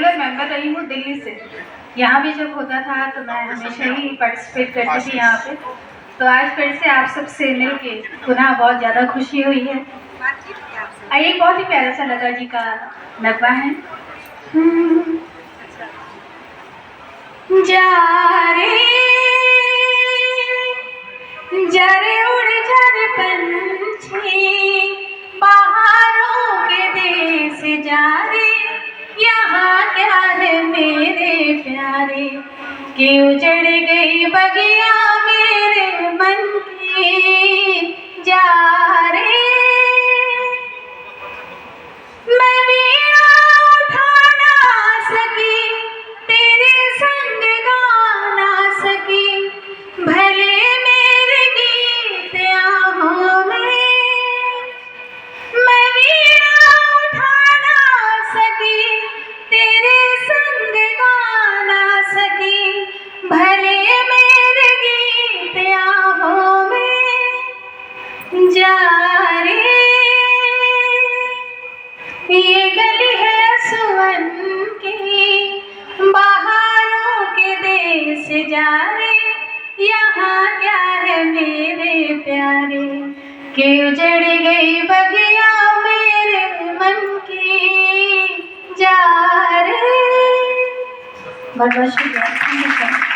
Regular member रही हूँ दिल्ली से। यहाँ भी जब होता था तो मैं हमेशा ही पार्टिसिपेट करती थी यहाँ पे। तो आज फिर से आप सबसे मिलके पुनः बहुत ज़्यादा खुशी हुई है। आइए, बहुत ही प्यारा सा लता जी का नगमा है। जा रे जरे उड़ जरे पंछी बाहरों के देश जा रे, यहाँ क्या है मेरे प्यारे कि उजड़ गई बगिया मेरे मन की। जा रे मैं वीणा उठा ना सकी, तेरे संग गा ना सकी, भले मेरे गीत आहों में। मैं वीणा उठा ना सकी, तेरे संग गा ना सकी, भले मेरे गीत आहों में। जा रे ये गली है सुवन की, बाहरों के देश जा रे, यहाँ क्या है मेरे प्यारे कि उजड़ गई बगिया मेरे मन की। जा रे। बहुत बहुत शुक्रिया।